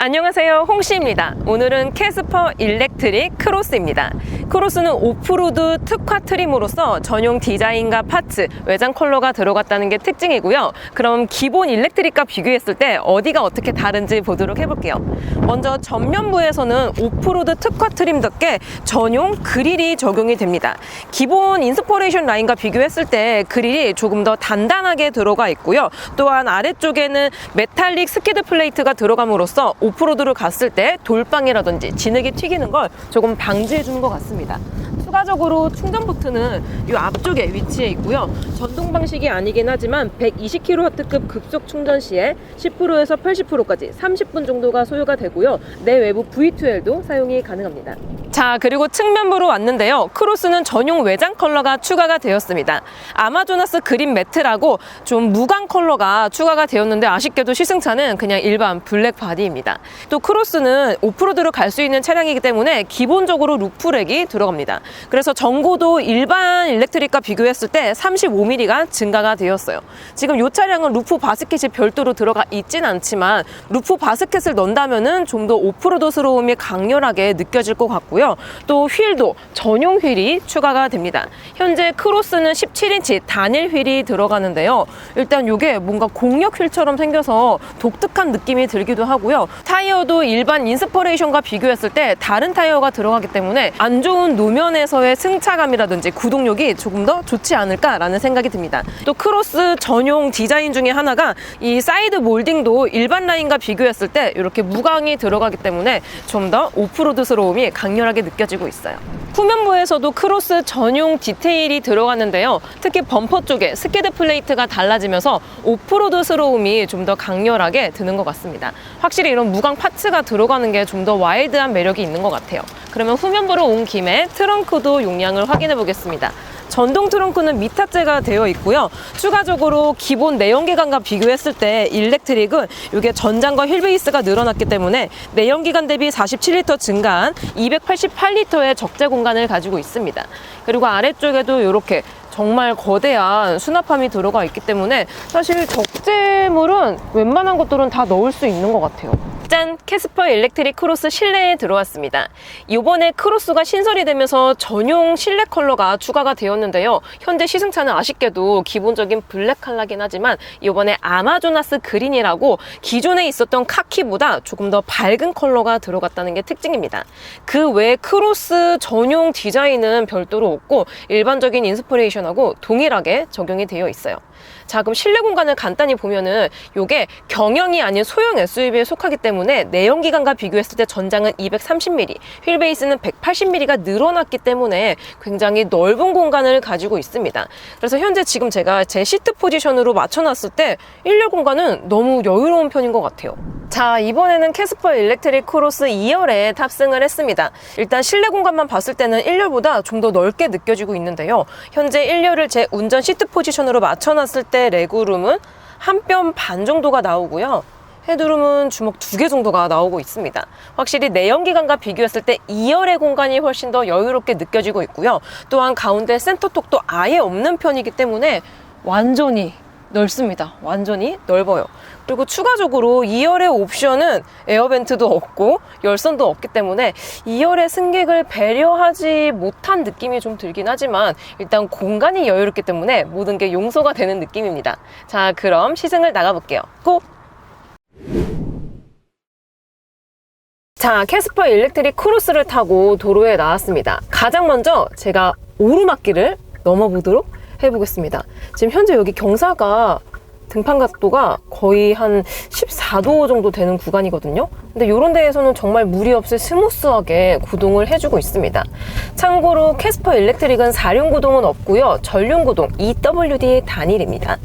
안녕하세요, 홍시입니다. 오늘은 캐스퍼 일렉트릭 크로스입니다. 크로스는 오프로드 특화 트림으로서 전용 디자인과 파츠, 외장 컬러가 들어갔다는 게 특징이고요. 그럼 기본 일렉트릭과 비교했을 때 어디가 어떻게 다른지 보도록 해볼게요. 먼저 전면부에서는 오프로드 특화 트림답게 전용 그릴이 적용이 됩니다. 기본 인스퍼레이션 라인과 비교했을 때 그릴이 조금 더 단단하게 들어가 있고요. 또한 아래쪽에는 메탈릭 스키드 플레이트가 들어감으로써 오프로드를 갔을 때 돌방이라든지 진흙이 튀기는 걸 조금 방지해 주는 것 같습니다. 추가적으로 충전 포트는 이 앞쪽에 위치해 있고요. 전동 방식이 아니긴 하지만 120kW급 급속 충전 시에 10%에서 80%까지 30분 정도가 소요가 되고요. 내외부 V2L도 사용이 가능합니다. 자, 그리고 측면부로 왔는데요. 크로스는 전용 외장 컬러가 추가가 되었습니다. 아마조나스 그린 매트라고 좀 무광 컬러가 추가가 되었는데 아쉽게도 시승차는 그냥 일반 블랙 바디입니다. 또 크로스는 오프로드로 갈 수 있는 차량이기 때문에 기본적으로 루프렉이 들어갑니다. 그래서 전고도 일반 일렉트릭과 비교했을 때 35mm가 증가가 되었어요. 지금 이 차량은 루프 바스켓이 별도로 들어가 있진 않지만 루프 바스켓을 넣는다면은 좀 더 오프로드스러움이 강렬하게 느껴질 것 같고요. 또 휠도 전용 휠이 추가가 됩니다. 현재 크로스는 17인치 단일 휠이 들어가는데요. 일단 이게 뭔가 공력 휠처럼 생겨서 독특한 느낌이 들기도 하고요. 타이어도 일반 인스퍼레이션과 비교했을 때 다른 타이어가 들어가기 때문에 안 좋은 노면에서의 승차감이라든지 구동력이 조금 더 좋지 않을까라는 생각이 듭니다. 또 크로스 전용 디자인 중에 하나가 이 사이드 몰딩도 일반 라인과 비교했을 때 이렇게 무광이 들어가기 때문에 좀 더 오프로드스러움이 강렬하게 느껴지고 있어요. 후면부에서도 크로스 전용 디테일이 들어가는데요. 특히 범퍼 쪽에 스키드 플레이트가 달라지면서 오프로드스러움이 좀 더 강렬하게 드는 것 같습니다. 확실히 이런 무광 파츠가 들어가는 게 좀 더 와일드한 매력이 있는 것 같아요. 그러면 후면부로 온 김에 트렁크도 용량을 확인해 보겠습니다. 전동 트렁크는 미탑재가 되어 있고요. 추가적으로 기본 내연기관과 비교했을 때 일렉트릭은 이게 전장과 휠 베이스가 늘어났기 때문에 내연기관 대비 47리터 증가한 288리터의 적재 공간을 가지고 있습니다. 그리고 아래쪽에도 이렇게 정말 거대한 수납함이 들어가 있기 때문에 사실 적재물은 웬만한 것들은 다 넣을 수 있는 것 같아요. 짠! 캐스퍼 일렉트릭 크로스 실내에 들어왔습니다. 이번에 크로스가 신설이 되면서 전용 실내 컬러가 추가가 되었는데요. 현재 시승차는 아쉽게도 기본적인 블랙 컬러긴 하지만 이번에 아마조나스 그린이라고 기존에 있었던 카키보다 조금 더 밝은 컬러가 들어갔다는 게 특징입니다. 그 외에 크로스 전용 디자인은 별도로 없고 일반적인 인스퍼레이션하고 동일하게 적용이 되어 있어요. 자, 그럼 실내 공간을 간단히 보면은 이게 경영이 아닌 소형 SUV에 속하기 때문에 내연기관과 비교했을 때 전장은 230mm, 휠베이스는 180mm가 늘어났기 때문에 굉장히 넓은 공간을 가지고 있습니다. 그래서 현재 지금 제가 제 시트 포지션으로 맞춰놨을 때 1열 공간은 너무 여유로운 편인 것 같아요. 자, 이번에는 캐스퍼 일렉트릭 크로스 2열에 탑승을 했습니다. 일단 실내 공간만 봤을 때는 1열보다 좀 더 넓게 느껴지고 있는데요. 현재 1열을 제 운전 시트 포지션으로 맞춰놨을 때 레그룸은 한 뼘 반 정도가 나오고요. 헤드룸은 주먹 2개 정도가 나오고 있습니다. 확실히 내연기관과 비교했을 때 2열의 공간이 훨씬 더 여유롭게 느껴지고 있고요. 또한 가운데 센터톡도 아예 없는 편이기 때문에 완전히 넓습니다. 완전히 넓어요. 그리고 추가적으로 2열의 옵션은 에어벤트도 없고 열선도 없기 때문에 2열의 승객을 배려하지 못한 느낌이 좀 들긴 하지만 일단 공간이 여유롭기 때문에 모든 게 용서가 되는 느낌입니다. 자, 그럼 시승을 나가볼게요. 고! 자, 캐스퍼 일렉트릭 크로스를 타고 도로에 나왔습니다. 가장 먼저 제가 오르막길을 넘어보도록 해보겠습니다. 지금 현재 여기 경사가 등판 각도가 거의 한 14도 정도 되는 구간이거든요. 근데 이런 데에서는 정말 무리 없이 스무스하게 구동을 해주고 있습니다. 참고로 캐스퍼 일렉트릭은 4륜 구동은 없고요. 전륜 구동 EWD 단일입니다.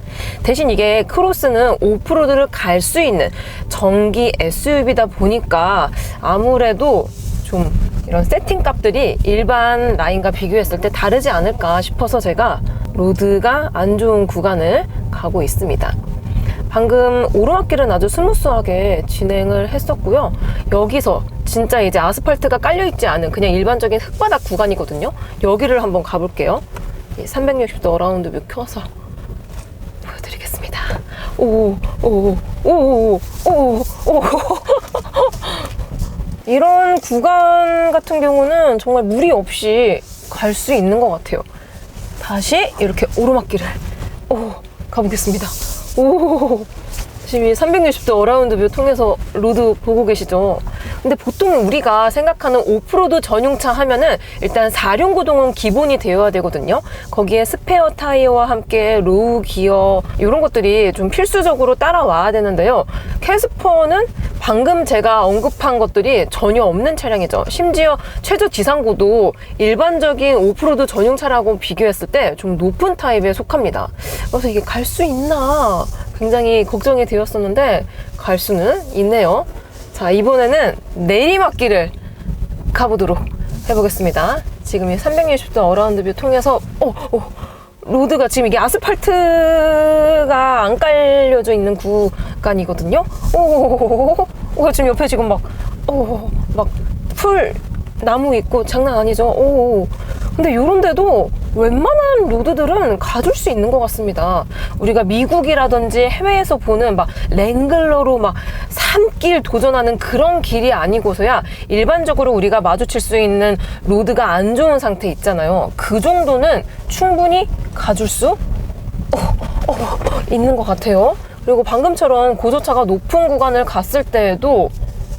대신 이게 크로스는 오프로드를 갈 수 있는 전기 SUV다 보니까 아무래도 좀 이런 세팅 값들이 일반 라인과 비교했을 때 다르지 않을까 싶어서 제가 로드가 안 좋은 구간을 가고 있습니다. 방금 오르막길은 아주 스무스하게 진행을 했었고요. 여기서 진짜 이제 아스팔트가 깔려있지 않은 그냥 일반적인 흙바닥 구간이거든요. 여기를 한번 가볼게요. 360도 어라운드 뷰 켜서 보여드리겠습니다. 오. 이런 구간 같은 경우는 정말 무리 없이 갈 수 있는 것 같아요. 다시 이렇게 오르막길을 가보겠습니다. 지금 이 360도 어라운드 뷰 통해서 로드 보고 계시죠? 근데 보통 우리가 생각하는 오프로드 전용차 하면은 일단 4륜구동은 기본이 되어야 되거든요. 거기에 스페어 타이어와 함께 로우 기어 이런 것들이 좀 필수적으로 따라와야 되는데요. 캐스퍼는 방금 제가 언급한 것들이 전혀 없는 차량이죠. 심지어 최저 지상고도 일반적인 오프로드 전용차라고 비교했을 때 좀 높은 타입에 속합니다. 그래서 이게 갈 수 있나 굉장히 걱정이 되었었는데 갈 수는 있네요. 자, 이번에는 내리막길을 가보도록 해보겠습니다. 지금 이 360도 어라운드 뷰 통해서 로드가 지금 이게 아스팔트가 안 깔려져 있는 구간이거든요. 지금 옆에 지금 막 풀 나무 있고 장난 아니죠. 근데 요런데도 웬만한 로드들은 가줄 수 있는 것 같습니다. 우리가 미국이라든지 해외에서 보는 막 랭글러로 막 산길 도전하는 그런 길이 아니고서야 일반적으로 우리가 마주칠 수 있는 로드가 안 좋은 상태 있잖아요. 그 정도는 충분히 가줄 수 있는 것 같아요. 그리고 방금처럼 고저차가 높은 구간을 갔을 때에도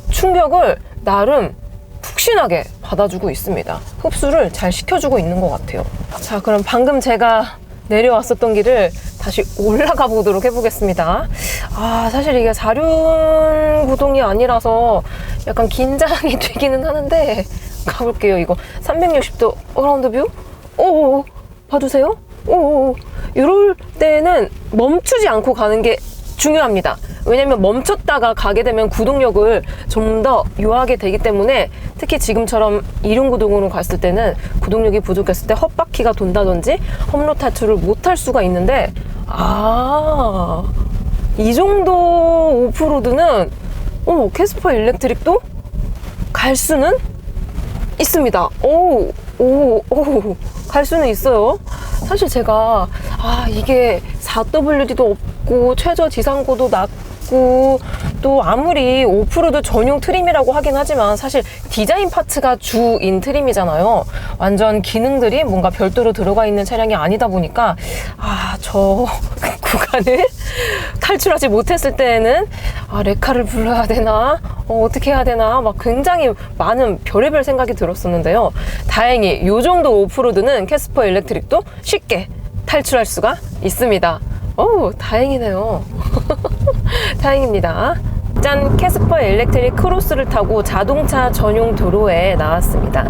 충격을 나름 푹신하게 받아주고 있습니다. 흡수를 잘 시켜주고 있는 것 같아요. 자, 그럼 방금 제가 내려왔었던 길을 다시 올라가 보도록 해보겠습니다. 사실 이게 4륜 구동이 아니라서 약간 긴장이 되기는 하는데 가볼게요. 이거 360도 어라운드 뷰? 봐주세요. 이럴 때는 멈추지 않고 가는 게 중요합니다. 왜냐면 멈췄다가 가게 되면 구동력을 좀 더 요하게 되기 때문에 특히 지금처럼 이륜구동으로 갔을 때는 구동력이 부족했을 때 헛바퀴가 돈다든지 험로 탈출을 못할 수가 있는데 이 정도 오프로드는 캐스퍼 일렉트릭도 갈 수는 있습니다. 갈 수는 있어요. 사실 제가 이게 4WD도 없고 최저 지상고도 낮고 또 아무리 오프로드 전용 트림이라고 하긴 하지만 사실 디자인 파츠가 주인 트림이잖아요. 완전 기능들이 뭔가 별도로 들어가 있는 차량이 아니다 보니까 저 구간을 탈출하지 못했을 때에는 레카를 불러야 되나 어떻게 해야 되나 막 굉장히 많은 별의별 생각이 들었었는데요. 다행히 이 정도 오프로드는 캐스퍼 일렉트릭도 쉽게 탈출할 수가 있습니다. 다행이네요. 다행입니다. 짠! 캐스퍼 일렉트릭 크로스를 타고 자동차 전용 도로에 나왔습니다.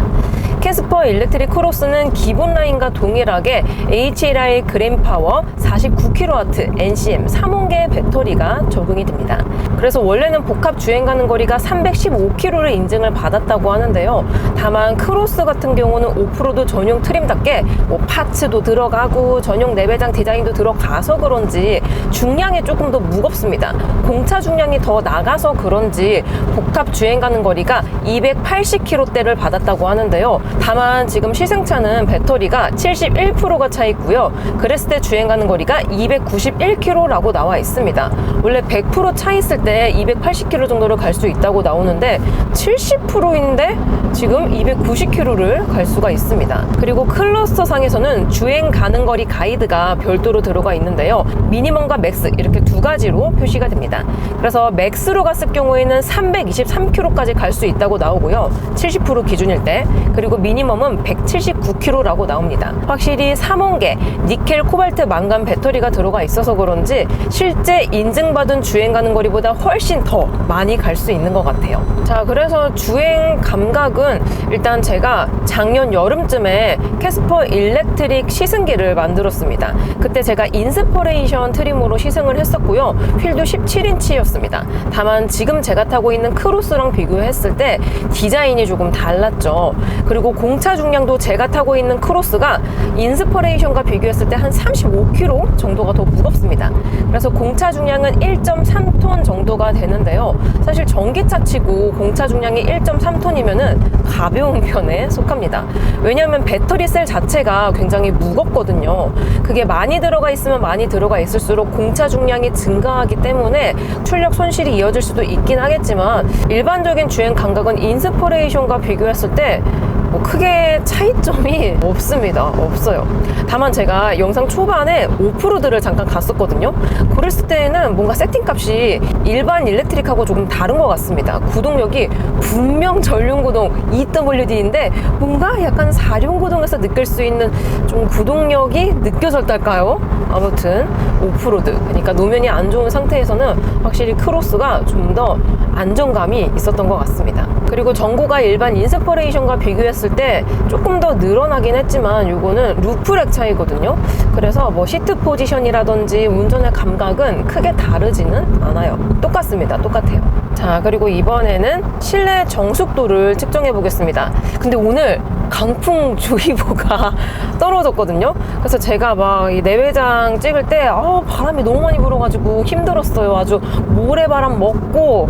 캐스퍼 일렉트릭 크로스는 기본 라인과 동일하게 HLI 그램파워 49kW NCM 3원계 배터리가 적용이 됩니다. 그래서 원래는 복합 주행 가는 거리가 315km를 인증을 받았다고 하는데요. 다만 크로스 같은 경우는 오프로드 전용 트림답게 파츠도 들어가고 전용 내배장 디자인도 들어가서 그런지 중량이 조금 더 무겁습니다. 공차 중량이 더 나가서 그런지 복합 주행 가는 거리가 280km대를 받았다고 하는데요. 다만 지금 시승차는 배터리가 71%가 차 있고요. 그랬을 때 주행 가는 거리가 291km라고 나와 있습니다. 원래 100% 차 있을 때 280km 정도를 갈 수 있다고 나오는데 70%인데 지금 290km를 갈 수가 있습니다. 그리고 클러스터 상에서는 주행 가는 거리 가이드가 별도로 들어가 있는데요. 미니멈과 맥스 이렇게 두 가지로 표시가 됩니다. 그래서 맥스로 갔을 경우에는 323km까지 갈 수 있다고 나오고요. 70% 기준일 때. 그리고 미니멈은 179km라고 나옵니다. 확실히 3원계 니켈 코발트 망간 배터리가 들어가 있어서 그런지 실제 인증받은 주행 가는 거리보다 훨씬 더 많이 갈 수 있는 것 같아요. 자, 그래서 주행 감각은 일단 제가 작년 여름쯤에 캐스퍼 일렉트릭 시승기를 만들었습니다. 그때 제가 인스퍼레이션 트림으로 시승을 했었고요. 휠도 17인치였습니다. 다만 지금 제가 타고 있는 크로스랑 비교했을 때 디자인이 조금 달랐죠. 그리고 공차 중량도 제가 타고 있는 크로스가 인스퍼레이션과 비교했을 때 한 35kg 정도가 더 무겁습니다. 그래서 공차 중량은 1.3톤 정도가 되는데요. 사실 전기차 치고 공차 중량이 1.3톤이면은 가벼운 편에 속합니다. 왜냐하면 배터리 셀 자체가 굉장히 무겁거든요. 그게 많이 들어가 있으면 많이 들어가 있을수록 공차 중량이 증가하기 때문에 출력 손실이 이어질 수도 있긴 하겠지만 일반적인 주행 감각은 인스퍼레이션과 비교했을 때 뭐 크게 차이점이 없습니다. 없어요. 다만 제가 영상 초반에 오프로드를 잠깐 갔었거든요. 그랬을 때는 뭔가 세팅값이 일반 일렉트릭하고 조금 다른 것 같습니다. 구동력이 분명 전륜구동 EWD인데 뭔가 약간 4륜구동에서 느낄 수 있는 좀 구동력이 느껴졌달까요? 아무튼 오프로드, 그러니까 노면이 안 좋은 상태에서는 확실히 크로스가 좀 더 안정감이 있었던 것 같습니다. 그리고 전고가 일반 인스퍼레이션과 비교했을 때 조금 더 늘어나긴 했지만 이거는 루프렉 차이거든요. 그래서 뭐 시트 포지션이라든지 운전의 감각은 크게 다르지는 않아요. 똑같습니다. 똑같아요. 자, 그리고 이번에는 실내 정숙도를 측정해 보겠습니다. 근데 오늘 강풍주의보가 떨어졌거든요. 그래서 제가 막 이 내외장 찍을 때 바람이 너무 많이 불어가지고 힘들었어요. 아주 모래바람 먹고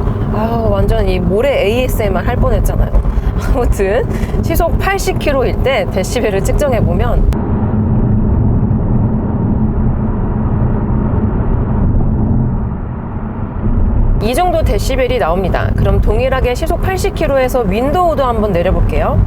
완전 이 모래 ASMR 할 뻔했잖아요. 아무튼 시속 80km일 때 데시벨을 측정해 보면 이 정도 데시벨이 나옵니다. 그럼 동일하게 시속 80km에서 윈도우도 한번 내려볼게요.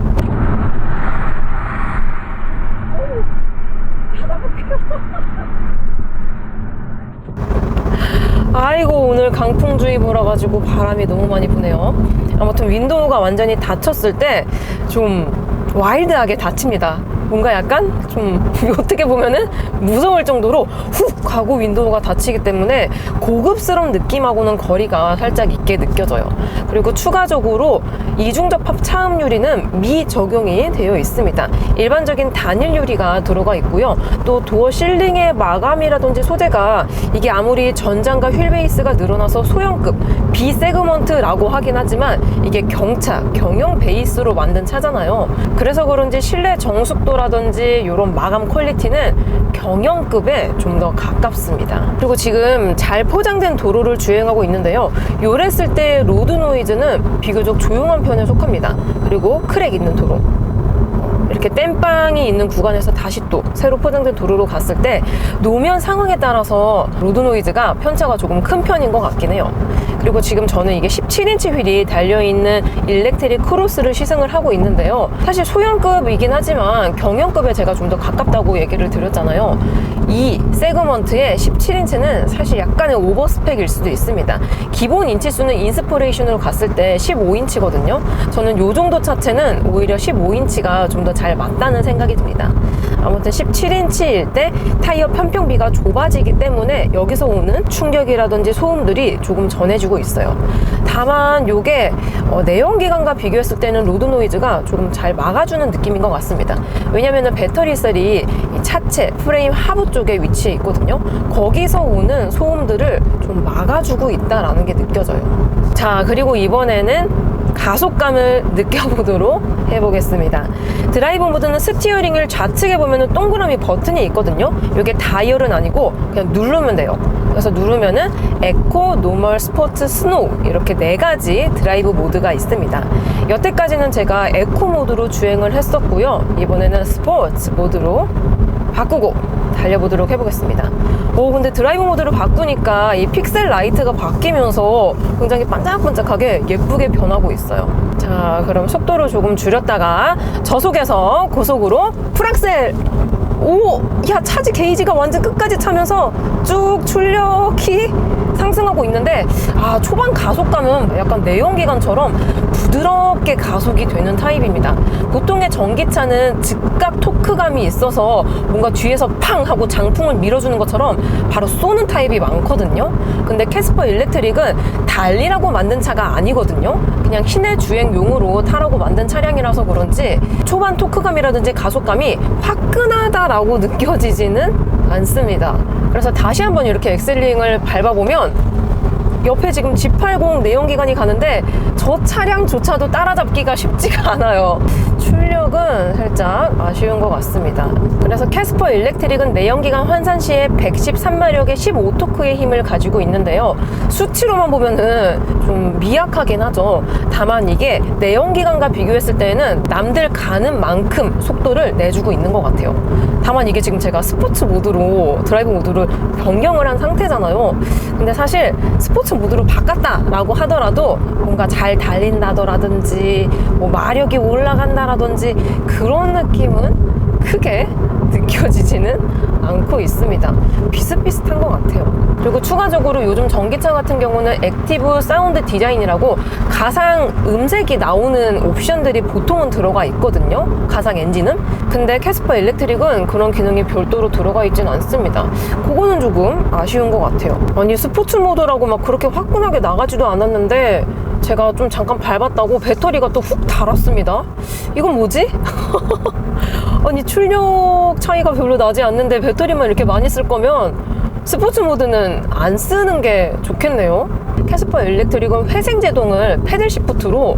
아이고, 오늘 강풍주의보라 가지고 바람이 너무 많이 부네요. 아무튼 윈도우가 완전히 닫혔을 때 좀 와일드하게 닫힙니다. 뭔가 약간 좀 어떻게 보면은 무서울 정도로 훅 하고 윈도우가 닫히기 때문에 고급스러운 느낌하고는 거리가 살짝 있게 느껴져요. 그리고 추가적으로 이중접합 차음 유리는 미적용이 되어 있습니다. 일반적인 단일 유리가 들어가 있고요. 또 도어 실링의 마감이라든지 소재가 이게 아무리 전장과 휠베이스가 늘어나서 소형급 B 세그먼트라고 하긴 하지만 이게 경차, 경영 베이스로 만든 차잖아요. 그래서 그런지 실내 정숙도라든지 이런 마감 퀄리티는 경영급에 좀 더 가깝습니다. 그리고 지금 잘 포장된 도로를 주행하고 있는데요. 요랬을 때 로드 노이즈는 비교적 조용한 편에 속합니다. 그리고 크랙 있는 도로, 이렇게 땜빵이 있는 구간에서 다시 또 새로 포장된 도로로 갔을 때 노면 상황에 따라서 로드 노이즈가 편차가 조금 큰 편인 것 같긴 해요. 그리고 지금 저는 이게 17인치 휠이 달려있는 일렉트릭 크로스를 시승을 하고 있는데요. 사실 소형급이긴 하지만 경영급에 제가 좀 더 가깝다고 얘기를 드렸잖아요. 이 세그먼트의 17인치는 사실 약간의 오버스펙일 수도 있습니다. 기본 인치수는 인스퍼레이션으로 갔을 때 15인치거든요. 저는 요 정도 차체는 오히려 15인치가 좀 더 잘 맞다는 생각이 듭니다. 아무튼 17인치일 때 타이어 편평비가 좁아지기 때문에 여기서 오는 충격이라든지 소음들이 조금 전해지고 있어요. 다만 요게 내연기관과 비교했을 때는 로드 노이즈가 조금 잘 막아주는 느낌인 것 같습니다. 왜냐면은 배터리 셀이 이 차체 프레임 하부 쪽에 위치해 있거든요. 거기서 오는 소음들을 좀 막아주고 있다라는 게 느껴져요. 자, 그리고 이번에는 가속감을 느껴보도록 해보겠습니다. 드라이브 모드는 스티어링을 좌측에 보면은 동그라미 버튼이 있거든요. 이게 다이얼은 아니고 그냥 누르면 돼요. 그래서 누르면은 에코, 노멀, 스포츠, 스노우 이렇게 4가지 드라이브 모드가 있습니다. 여태까지는 제가 에코 모드로 주행을 했었고요. 이번에는 스포츠 모드로 바꾸고 달려보도록 해보겠습니다. 근데 드라이브 모드를 바꾸니까 이 픽셀 라이트가 바뀌면서 굉장히 반짝반짝하게 예쁘게 변하고 있어요. 자, 그럼 속도를 조금 줄였다가 저속에서 고속으로 풀악셀. 야, 차지 게이지가 완전 끝까지 차면서 쭉 출력이 상승하고 있는데 초반 가속감은 약간 내연기관처럼 부드럽게 가속이 되는 타입입니다. 보통의 전기차는 즉각 토크감이 있어서 뭔가 뒤에서 팡 하고 장풍을 밀어주는 것처럼 바로 쏘는 타입이 많거든요. 근데 캐스퍼 일렉트릭은 달리라고 만든 차가 아니거든요. 그냥 시내 주행용으로 타라고 만든 차량이라서 그런지 초반 토크감이라든지 가속감이 화끈하다라고 느껴지지는 않습니다. 그래서 다시 한번 이렇게 엑셀링을 밟아보면 옆에 지금 G80 내연기관이 가는데 저 차량조차도 따라잡기가 쉽지가 않아요. 출력은 살짝 아쉬운 것 같습니다. 그래서 캐스퍼 일렉트릭은 내연기관 환산 시에 113마력의 15토크의 힘을 가지고 있는데요. 수치로만 보면은 좀 미약하긴 하죠. 다만 이게 내연기관과 비교했을 때는 남들 가는 만큼 속도를 내주고 있는 것 같아요. 다만 이게 지금 제가 스포츠 모드로 드라이브 모드를 변경을 한 상태잖아요. 근데 사실 스포츠 모드로 바꿨다라고 하더라도 뭔가 잘 달린다더라든지 뭐 마력이 올라간다라든지 그런 느낌은 크게 느껴지지는 않고 있습니다. 비슷비슷한 것 같아요. 그리고 추가적으로 요즘 전기차 같은 경우는 액티브 사운드 디자인이라고 가상 음색이 나오는 옵션들이 보통은 들어가 있거든요. 가상 엔진은. 근데 캐스퍼 일렉트릭은 그런 기능이 별도로 들어가 있진 않습니다. 그거는 조금 아쉬운 것 같아요. 아니 스포츠 모드라고 막 그렇게 화끈하게 나가지도 않았는데 제가 좀 잠깐 밟았다고 배터리가 또 훅 닳았습니다. 이건 뭐지? 아니 출력 차이가 별로 나지 않는데 배터리만 이렇게 많이 쓸 거면 스포츠 모드는 안 쓰는 게 좋겠네요. 캐스퍼 일렉트릭은 회생 제동을 패들 시프트로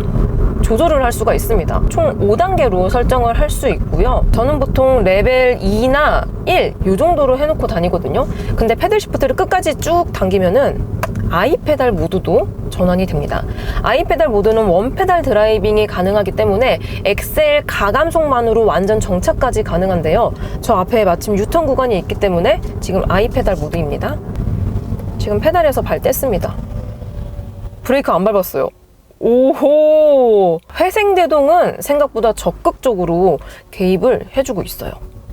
조절을 할 수가 있습니다. 총 5단계로 설정을 할 수 있고요. 저는 보통 레벨 2나 1 이 정도로 해놓고 다니거든요. 근데 패들 시프트를 끝까지 쭉 당기면은 아이페달 모드도 전환이 됩니다. 아이페달 모드는 원페달 드라이빙이 가능하기 때문에 엑셀 가감속만으로 완전 정차까지 가능한데요. 저 앞에 마침 유턴 구간이 있기 때문에 지금 아이페달 모드입니다. 지금 페달에서 발 뗐습니다. 브레이크 안 밟았어요. 오호! 회생제동은 생각보다 적극적으로 개입을 해주고 있어요.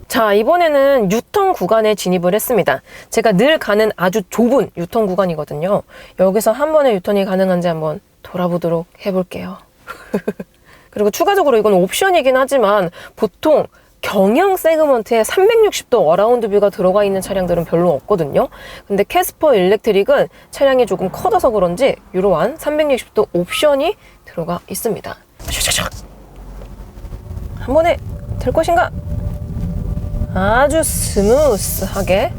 자, 이번에는 유턴 구간에 진입을 했습니다. 제가 늘 가는 아주 좁은 유턴 구간이거든요. 여기서 한 번에 유턴이 가능한지 한번 돌아보도록 해볼게요. 그리고 추가적으로 이건 옵션이긴 하지만 보통 경영 세그먼트에 360도 어라운드 뷰가 들어가 있는 차량들은 별로 없거든요. 근데 캐스퍼 일렉트릭은 차량이 조금 커져서 그런지 이러한 360도 옵션이 들어가 있습니다. 한 번에 될 것인가? 아주 스무스하게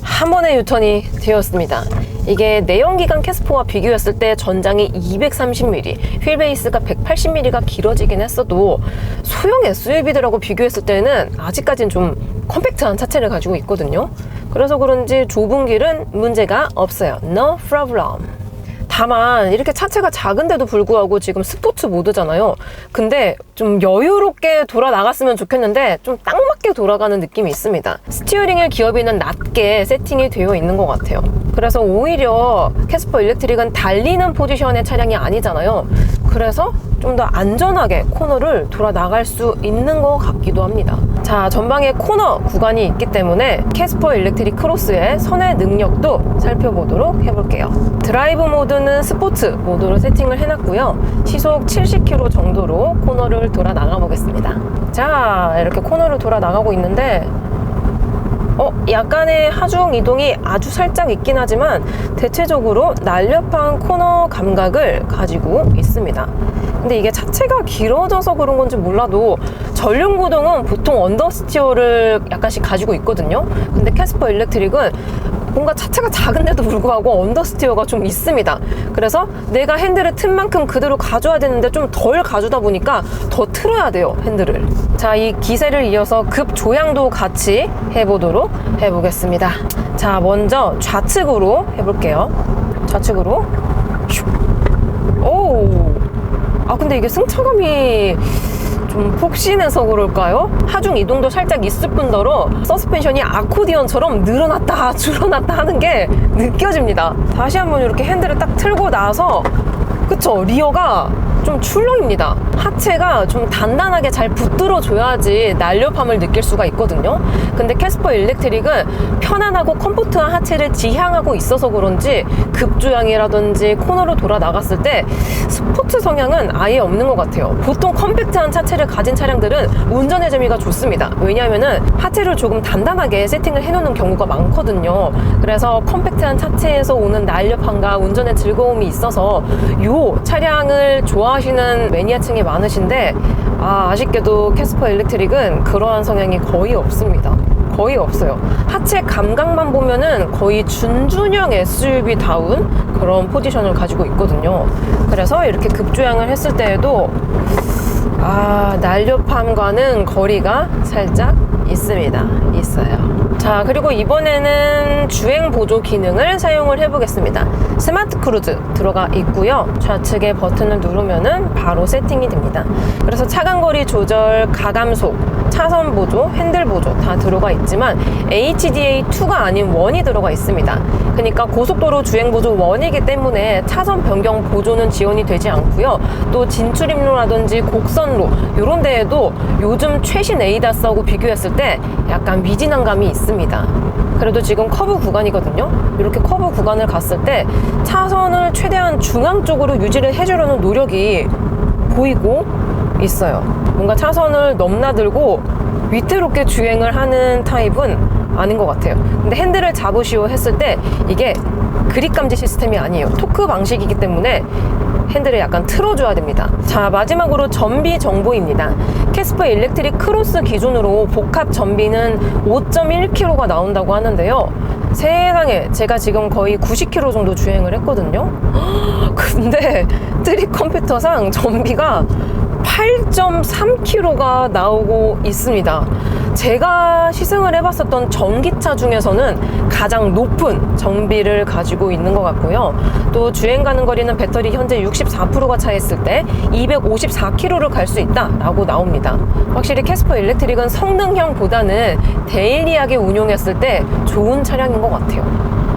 한 번에 유턴이 되었습니다. 이게 내연기관 캐스퍼와 비교했을 때 전장이 230mm, 휠베이스가 180mm가 길어지긴 했어도 소형 SUV들하고 비교했을 때는 아직까지는 좀 컴팩트한 차체를 가지고 있거든요. 그래서 그런지 좁은 길은 문제가 없어요. No problem. 다만 이렇게 차체가 작은데도 불구하고 지금 스포츠 모드잖아요. 근데 좀 여유롭게 돌아 나갔으면 좋겠는데 좀 딱 맞게 돌아가는 느낌이 있습니다. 스티어링의 기어비는 낮게 세팅이 되어 있는 것 같아요. 그래서 오히려 캐스퍼 일렉트릭은 달리는 포지션의 차량이 아니잖아요. 그래서 좀 더 안전하게 코너를 돌아 나갈 수 있는 것 같기도 합니다. 자, 전방에 코너 구간이 있기 때문에 캐스퍼 일렉트릭 크로스의 선의 능력도 살펴보도록 해볼게요. 드라이브 모드는 스포츠 모드로 세팅을 해놨고요. 시속 70km 정도로 코너를 돌아 나가 보겠습니다. 자, 이렇게 코너를 돌아 나가고 있는데 약간의 하중 이동이 아주 살짝 있긴 하지만 대체적으로 날렵한 코너 감각을 가지고 있습니다. 근데 이게 차체가 길어져서 그런 건지 몰라도 전륜 구동은 보통 언더스티어를 약간씩 가지고 있거든요. 근데 캐스퍼 일렉트릭은 뭔가 차체가 작은데도 불구하고 언더스티어가 좀 있습니다. 그래서 내가 핸들을 튼 만큼 그대로 가져야 되는데 좀 덜 가주다 보니까 더 틀어야 돼요, 핸들을. 자, 이 기세를 이어서 급 조향도 같이 해보겠습니다. 자, 먼저 좌측으로 해볼게요. 좌측으로. 오! 근데 이게 승차감이 좀 폭신해서 그럴까요? 하중 이동도 살짝 있을 뿐더러 서스펜션이 아코디언처럼 늘어났다 줄어났다 하는 게 느껴집니다. 다시 한번 이렇게 핸들을 딱 틀고 나서 그쵸? 리어가 좀 출렁입니다. 하체가 좀 단단하게 잘 붙들어줘야지 날렵함을 느낄 수가 있거든요. 근데 캐스퍼 일렉트릭은 편안하고 컴포트한 하체를 지향하고 있어서 그런지 급조향이라든지 코너로 돌아 나갔을 때 스포츠 성향은 아예 없는 것 같아요. 보통 컴팩트한 차체를 가진 차량들은 운전의 재미가 좋습니다. 왜냐하면은 하체를 조금 단단하게 세팅을 해놓는 경우가 많거든요. 그래서 컴팩트한 차체에서 오는 날렵함과 운전의 즐거움이 있어서 이 차량을 좋아하시는 매니아층이 많으신데 아쉽게도 캐스퍼 일렉트릭은 그러한 성향이 거의 없습니다. 거의 없어요. 하체 감각만 보면은 거의 준준형 SUV다운 그런 포지션을 가지고 있거든요. 그래서 이렇게 급조향을 했을 때에도 날렵함과는 거리가 살짝 있어요. 자, 그리고 이번에는 주행 보조 기능을 사용을 해보겠습니다. 스마트 크루즈 들어가 있고요. 좌측에 버튼을 누르면은 바로 세팅이 됩니다. 그래서 차간거리 조절, 가감속, 차선 보조, 핸들 보조 다 들어가 있지만 HDA2가 아닌 1이 들어가 있습니다. 그러니까 고속도로 주행 보조 1이기 때문에 차선 변경 보조는 지원이 되지 않고요. 또 진출입로라든지 곡선로 이런 데에도 요즘 최신 에이다스하고 비교했을 때 약간 미진한 감이 있습니다. 그래도 지금 커브 구간이거든요. 이렇게 커브 구간을 갔을 때 차선을 최대한 중앙 쪽으로 유지를 해주려는 노력이 보이고 있어요. 뭔가 차선을 넘나들고 위태롭게 주행을 하는 타입은 아닌 것 같아요. 근데 핸들을 잡으시오 했을 때 이게 그립 감지 시스템이 아니에요. 토크 방식이기 때문에 핸들을 약간 틀어줘야 됩니다. 자, 마지막으로 전비 정보입니다. 캐스퍼 일렉트릭 크로스 기준으로 복합 전비는 5.1km가 나온다고 하는데요. 세상에, 제가 지금 거의 90km 정도 주행을 했거든요. 근데 트릭 컴퓨터상 전비가 8.3km가 나오고 있습니다. 제가 시승을 해봤었던 전기차 중에서는 가장 높은 정비를 가지고 있는 것 같고요. 또 주행 가는 거리는 배터리 현재 64%가 차있을 때 254km를 갈 수 있다라고 나옵니다. 확실히 캐스퍼 일렉트릭은 성능형보다는 데일리하게 운용했을 때 좋은 차량인 것 같아요.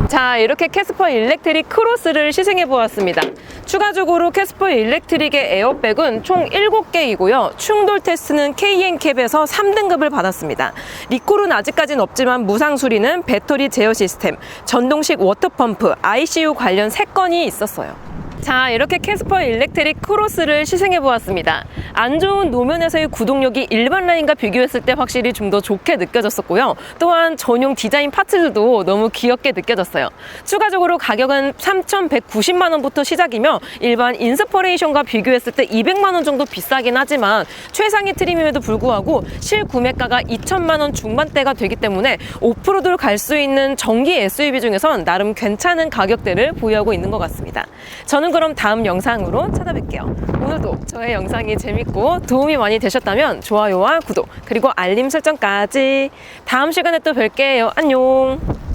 자, 이렇게 캐스퍼 일렉트릭 크로스를 시승해 보았습니다. 추가적으로 캐스퍼 일렉트릭의 에어백은 총 7개이고요. 충돌 테스트는 KN캡에서 3등급을 받았습니다. 리콜은 아직까지는 없지만 무상 수리는 배터리 제어 시스템, 전동식 워터펌프, ICU 관련 3건이 있었어요. 자, 이렇게 캐스퍼 일렉트릭 크로스를 시승해 보았습니다. 안 좋은 노면에서의 구동력이 일반 라인과 비교했을 때 확실히 좀 더 좋게 느껴졌었고요. 또한 전용 디자인 파츠들도 너무 귀엽게 느껴졌어요. 추가적으로 가격은 3,190만 원부터 시작이며 일반 인스퍼레이션과 비교했을 때 200만 원 정도 비싸긴 하지만 최상위 트림임에도 불구하고 실구매가가 2천만 원 중반대가 되기 때문에 오프로드를 갈 수 있는 전기 SUV 중에선 나름 괜찮은 가격대를 보유하고 있는 것 같습니다. 저는 그럼 다음 영상으로 찾아뵐게요. 오늘도 저의 영상이 재밌고 도움이 많이 되셨다면 좋아요와 구독 그리고 알림 설정까지. 다음 시간에 또 뵐게요. 안녕.